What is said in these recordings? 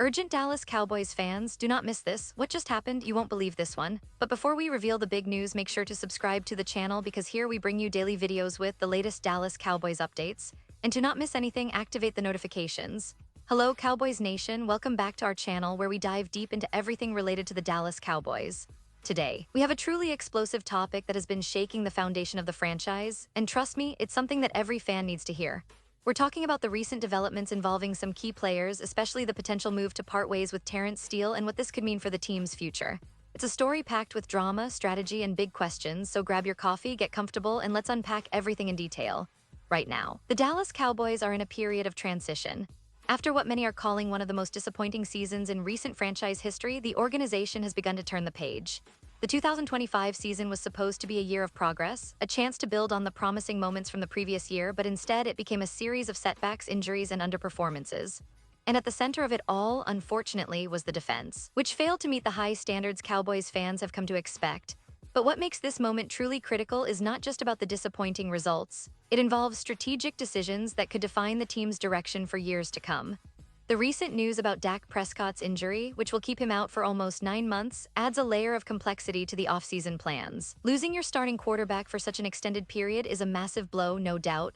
Urgent Dallas Cowboys fans, do not miss this. What just happened? You won't believe this one. But before we reveal the big news, make sure to subscribe to the channel because here we bring you daily videos with the latest Dallas Cowboys updates. And to not miss anything, activate the notifications. Hello, Cowboys Nation. Welcome back to our channel where we dive deep into everything related to the Dallas Cowboys. Today, we have a truly explosive topic that has been shaking the foundation of the franchise. And trust me, it's something that every fan needs to hear. We're talking about the recent developments involving some key players, especially the potential move to part ways with Terrence Steel and what this could mean for the team's future. It's a story packed with drama, strategy, and big questions, so grab your coffee, get comfortable, and let's unpack everything in detail. Right now, the Dallas Cowboys are in a period of transition. After what many are calling one of the most disappointing seasons in recent franchise history, the organization has begun to turn the page. The 2025 season was supposed to be a year of progress, a chance to build on the promising moments from the previous year, but instead it became a series of setbacks, injuries, and underperformances. And at the center of it all, unfortunately, was the defense, which failed to meet the high standards Cowboys fans have come to expect. But what makes this moment truly critical is not just about the disappointing results. It involves strategic decisions that could define the team's direction for years to come. The recent news about Dak Prescott's injury, which will keep him out for almost 9 months, adds a layer of complexity to the offseason plans. Losing your starting quarterback for such an extended period is a massive blow, no doubt.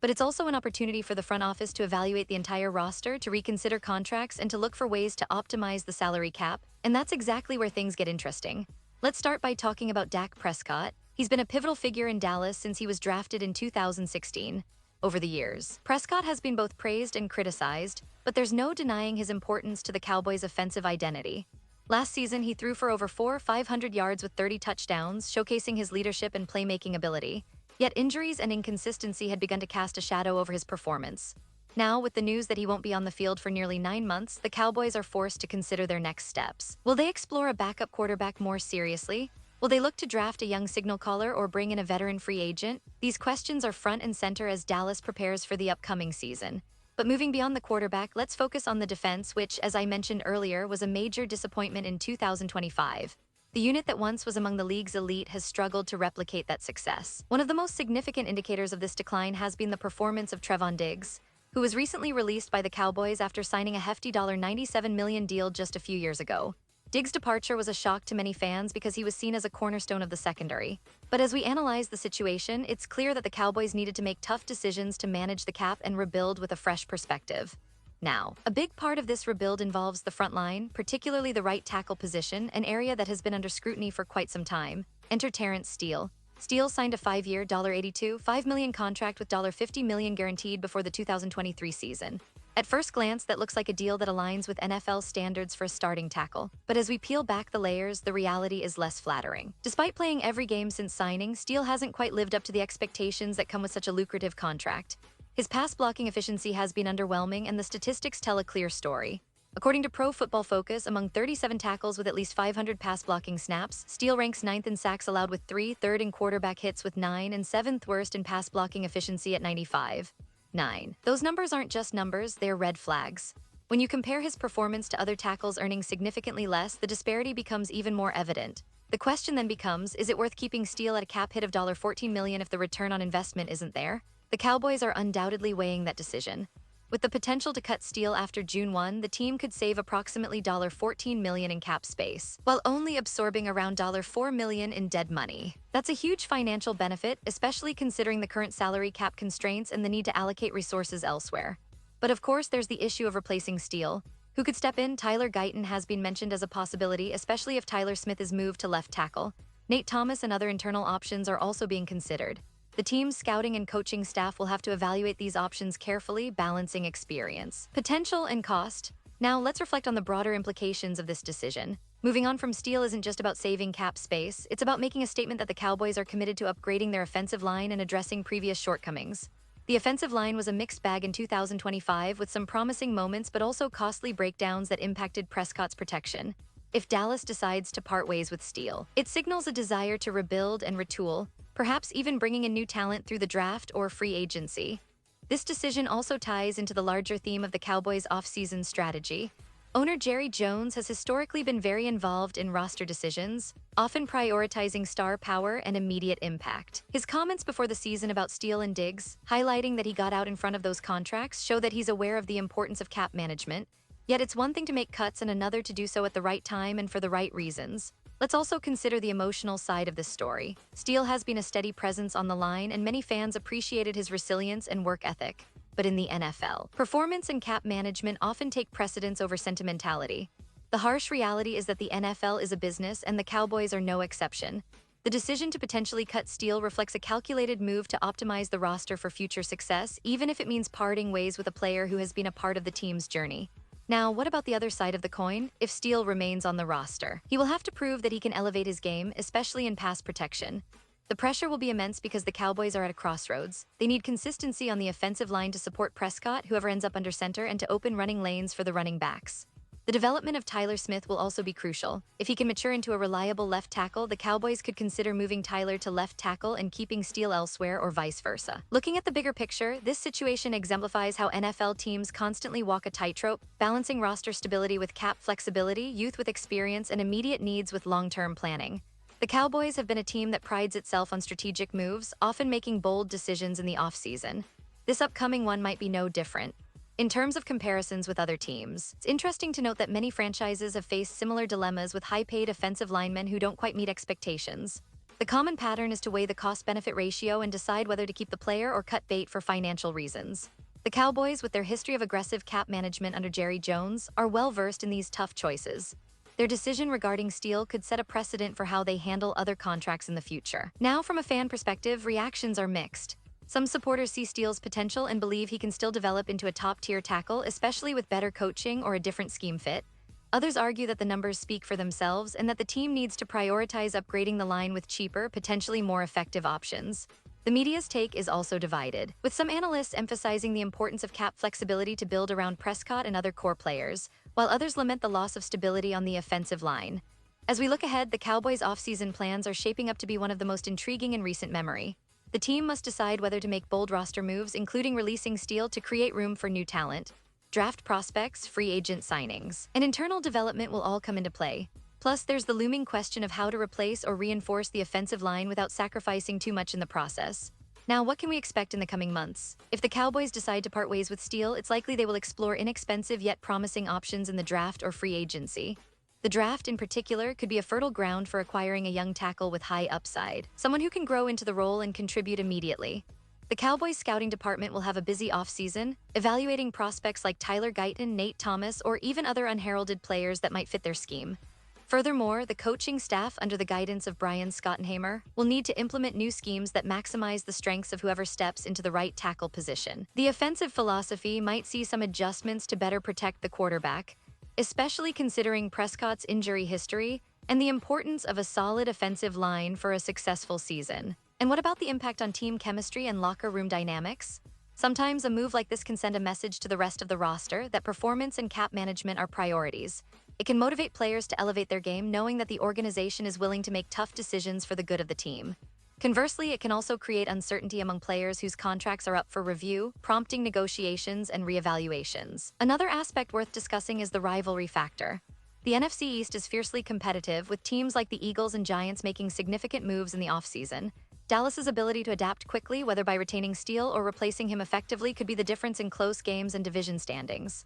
But it's also an opportunity for the front office to evaluate the entire roster, to reconsider contracts, and to look for ways to optimize the salary cap. And that's exactly where things get interesting. Let's start by talking about Dak Prescott. He's been a pivotal figure in Dallas since he was drafted in 2016. Over the years, Prescott has been both praised and criticized, but there's no denying his importance to the Cowboys' offensive identity. Last season, he threw for over 500 yards with 30 touchdowns, showcasing his leadership and playmaking ability. Yet injuries and inconsistency had begun to cast a shadow over his performance. Now, with the news that he won't be on the field for nearly 9 months, the Cowboys are forced to consider their next steps. Will they explore a backup quarterback more seriously? Will they look to draft a young signal caller or bring in a veteran free agent? These questions are front and center as Dallas prepares for the upcoming season. But moving beyond the quarterback, let's focus on the defense, which, as I mentioned earlier, was a major disappointment in 2025. The unit that once was among the league's elite has struggled to replicate that success. One of the most significant indicators of this decline has been the performance of Trevon Diggs, who was recently released by the Cowboys after signing a hefty $97 million deal just a few years ago. Diggs' departure was a shock to many fans because he was seen as a cornerstone of the secondary. But as we analyze the situation, it's clear that the Cowboys needed to make tough decisions to manage the cap and rebuild with a fresh perspective. Now, a big part of this rebuild involves the front line, particularly the right tackle position, an area that has been under scrutiny for quite some time. Enter Terrence Steel. Steel signed a 5-year, $82.5 million contract with $50 million guaranteed before the 2023 season. At first glance, that looks like a deal that aligns with NFL standards for a starting tackle. But as we peel back the layers, the reality is less flattering. Despite playing every game since signing, Steel hasn't quite lived up to the expectations that come with such a lucrative contract. His pass blocking efficiency has been underwhelming, and the statistics tell a clear story. According to Pro Football Focus, among 37 tackles with at least 500 pass blocking snaps, Steel ranks 9th in sacks allowed with 3, 3rd in quarterback hits with 9, and 7th worst in pass blocking efficiency at 95.9. Those numbers aren't just numbers, they're red flags. When you compare his performance to other tackles earning significantly less, the disparity becomes even more evident. The question then becomes, is it worth keeping Steel at a cap hit of $14 million if the return on investment isn't there? The Cowboys are undoubtedly weighing that decision. With the potential to cut Steel after June 1, the team could save approximately $14 million in cap space, while only absorbing around $4 million in dead money. That's a huge financial benefit, especially considering the current salary cap constraints and the need to allocate resources elsewhere. But of course, there's the issue of replacing Steel. Who could step in? Tyler Guyton has been mentioned as a possibility, especially if Tyler Smith is moved to left tackle. Nate Thomas and other internal options are also being considered. The team's scouting and coaching staff will have to evaluate these options carefully, balancing experience, potential, and cost. Now, let's reflect on the broader implications of this decision. Moving on from Steel isn't just about saving cap space, it's about making a statement that the Cowboys are committed to upgrading their offensive line and addressing previous shortcomings. The offensive line was a mixed bag in 2025, with some promising moments but also costly breakdowns that impacted Prescott's protection. If Dallas decides to part ways with Steel, it signals a desire to rebuild and retool, perhaps even bringing in new talent through the draft or free agency. This decision also ties into the larger theme of the Cowboys' off-season strategy. Owner Jerry Jones has historically been very involved in roster decisions, often prioritizing star power and immediate impact. His comments before the season about Steel and Diggs, highlighting that he got out in front of those contracts, show that he's aware of the importance of cap management. Yet it's one thing to make cuts and another to do so at the right time and for the right reasons. Let's also consider the emotional side of this story. Steel has been a steady presence on the line, and many fans appreciated his resilience and work ethic. But in the NFL, performance and cap management often take precedence over sentimentality. The harsh reality is that the NFL is a business, and the Cowboys are no exception. The decision to potentially cut Steel reflects a calculated move to optimize the roster for future success, even if it means parting ways with a player who has been a part of the team's journey. Now, what about the other side of the coin? If Steel remains on the roster, he will have to prove that he can elevate his game, especially in pass protection. The pressure will be immense because the Cowboys are at a crossroads. They need consistency on the offensive line to support Prescott, whoever ends up under center, and to open running lanes for the running backs. The development of Tyler Smith will also be crucial. If he can mature into a reliable left tackle, the Cowboys could consider moving Tyler to left tackle and keeping Steel elsewhere, or vice versa. Looking at the bigger picture, this situation exemplifies how NFL teams constantly walk a tightrope, balancing roster stability with cap flexibility, youth with experience, and immediate needs with long-term planning. The Cowboys have been a team that prides itself on strategic moves, often making bold decisions in the offseason. This upcoming one might be no different. In terms of comparisons with other teams, it's interesting to note that many franchises have faced similar dilemmas with high-paid offensive linemen who don't quite meet expectations. The common pattern is to weigh the cost-benefit ratio and decide whether to keep the player or cut bait for financial reasons. The Cowboys, with their history of aggressive cap management under Jerry Jones, are well-versed in these tough choices. Their decision regarding Steel could set a precedent for how they handle other contracts in the future. Now, from a fan perspective, reactions are mixed. Some supporters see Steele's potential and believe he can still develop into a top-tier tackle, especially with better coaching or a different scheme fit. Others argue that the numbers speak for themselves and that the team needs to prioritize upgrading the line with cheaper, potentially more effective options. The media's take is also divided, with some analysts emphasizing the importance of cap flexibility to build around Prescott and other core players, while others lament the loss of stability on the offensive line. As we look ahead, the Cowboys' offseason plans are shaping up to be one of the most intriguing in recent memory. The team must decide whether to make bold roster moves, including releasing Steel to create room for new talent. Draft prospects, free agent signings, and internal development will all come into play. Plus, there's the looming question of how to replace or reinforce the offensive line without sacrificing too much in the process. Now, what can we expect in the coming months? If the Cowboys decide to part ways with Steel, it's likely they will explore inexpensive yet promising options in the draft or free agency. The draft, in particular, could be a fertile ground for acquiring a young tackle with high upside, someone who can grow into the role and contribute immediately. The Cowboys' scouting department will have a busy offseason, evaluating prospects like Tyler Guyton, Nate Thomas, or even other unheralded players that might fit their scheme. Furthermore, the coaching staff, under the guidance of Brian Schottenheimer, will need to implement new schemes that maximize the strengths of whoever steps into the right tackle position. The offensive philosophy might see some adjustments to better protect the quarterback, especially considering Prescott's injury history and the importance of a solid offensive line for a successful season. And what about the impact on team chemistry and locker room dynamics? Sometimes a move like this can send a message to the rest of the roster that performance and cap management are priorities. It can motivate players to elevate their game, knowing that the organization is willing to make tough decisions for the good of the team. Conversely, it can also create uncertainty among players whose contracts are up for review, prompting negotiations and reevaluations. Another aspect worth discussing is the rivalry factor. The NFC East is fiercely competitive, with teams like the Eagles and Giants making significant moves in the offseason. Dallas's ability to adapt quickly, whether by retaining Steel or replacing him effectively, could be the difference in close games and division standings.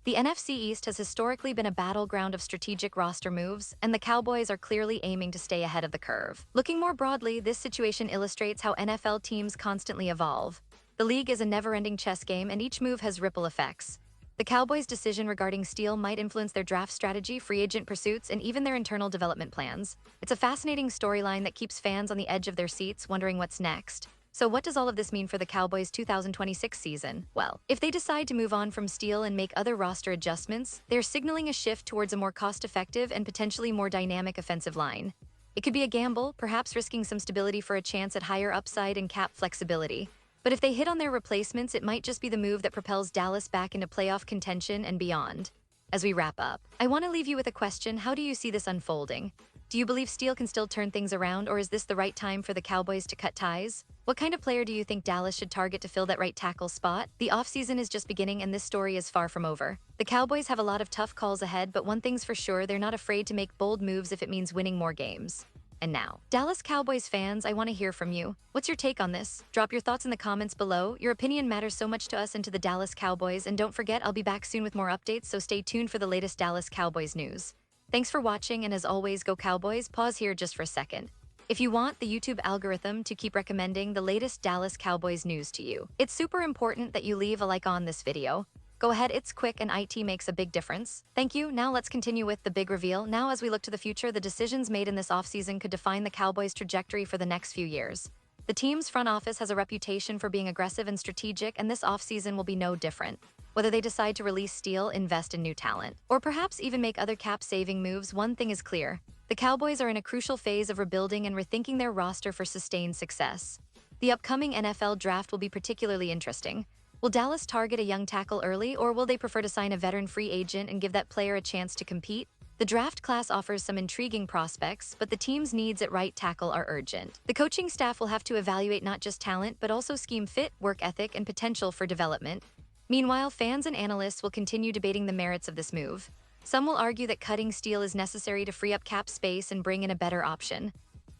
The NFC East has historically been a battleground of strategic roster moves, and the Cowboys are clearly aiming to stay ahead of the curve. Looking more broadly, this situation illustrates how NFL teams constantly evolve. The league is a never-ending chess game, and each move has ripple effects. The Cowboys' decision regarding Steel might influence their draft strategy, free agent pursuits, and even their internal development plans. It's a fascinating storyline that keeps fans on the edge of their seats, wondering what's next. So what does all of this mean for the Cowboys' 2026 season? Well, if they decide to move on from Steel and make other roster adjustments, they're signaling a shift towards a more cost-effective and potentially more dynamic offensive line. It could be a gamble, perhaps risking some stability for a chance at higher upside and cap flexibility. But if they hit on their replacements, it might just be the move that propels Dallas back into playoff contention and beyond. As we wrap up, I want to leave you with a question. How do you see this unfolding? Do you believe Steel can still turn things around, or is this the right time for the Cowboys to cut ties? What kind of player do you think Dallas should target to fill that right tackle spot? The offseason is just beginning, and this story is far from over. The Cowboys have a lot of tough calls ahead, but one thing's for sure, they're not afraid to make bold moves if it means winning more games. And now, Dallas Cowboys fans, I want to hear from you. What's your take on this? Drop your thoughts in the comments below. Your opinion matters so much to us and to the Dallas Cowboys. And don't forget, I'll be back soon with more updates, so stay tuned for the latest Dallas Cowboys news. Thanks for watching, and as always, go Cowboys. Pause here just for a second. If you want the YouTube algorithm to keep recommending the latest Dallas Cowboys news to you, it's super important that you leave a like on this video. Go ahead, it's quick and IT makes a big difference. Thank you. Now let's continue with the big reveal. Now as we look to the future, the decisions made in this offseason could define the Cowboys' trajectory for the next few years. The team's front office has a reputation for being aggressive and strategic, and this offseason will be no different. Whether they decide to release Steel, invest in new talent, or perhaps even make other cap-saving moves, one thing is clear. The Cowboys are in a crucial phase of rebuilding and rethinking their roster for sustained success. The upcoming NFL draft will be particularly interesting. Will Dallas target a young tackle early, or will they prefer to sign a veteran free agent and give that player a chance to compete? The draft class offers some intriguing prospects, but the team's needs at right tackle are urgent. The coaching staff will have to evaluate not just talent, but also scheme fit, work ethic, and potential for development. Meanwhile, fans and analysts will continue debating the merits of this move. Some will argue that cutting Steel is necessary to free up cap space and bring in a better option.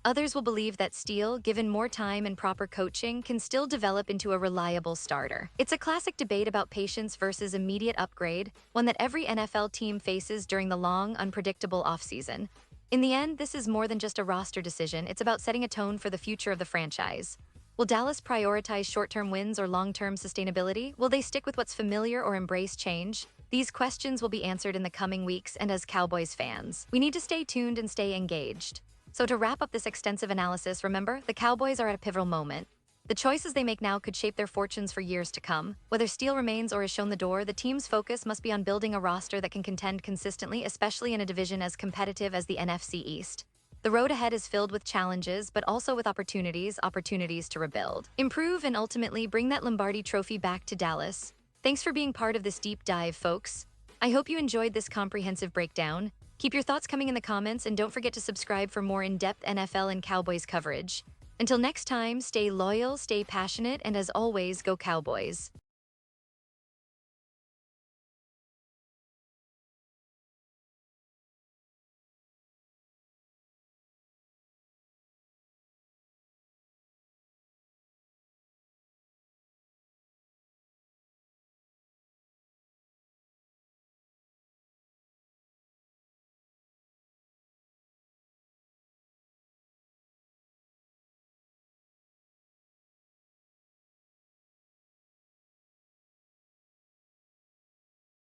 Others will believe that Steel, given more time and proper coaching, can still develop into a reliable starter. It's a classic debate about patience versus immediate upgrade, one that every NFL team faces during the long, unpredictable offseason. In the end, this is more than just a roster decision. It's about setting a tone for the future of the franchise. Will Dallas prioritize short-term wins or long-term sustainability? Will they stick with what's familiar or embrace change? These questions will be answered in the coming weeks, and as Cowboys fans, we need to stay tuned and stay engaged. So to wrap up this extensive analysis, remember, the Cowboys are at a pivotal moment. The choices they make now could shape their fortunes for years to come. Whether Steel remains or is shown the door, the team's focus must be on building a roster that can contend consistently, especially in a division as competitive as the NFC East. The road ahead is filled with challenges, but also with opportunities to rebuild, improve, and ultimately bring that Lombardi trophy back to Dallas. Thanks for being part of this deep dive, folks. I hope you enjoyed this comprehensive breakdown. Keep your thoughts coming in the comments, and don't forget to subscribe for more in-depth NFL and Cowboys coverage. Until next time, stay loyal, stay passionate, and as always, go Cowboys.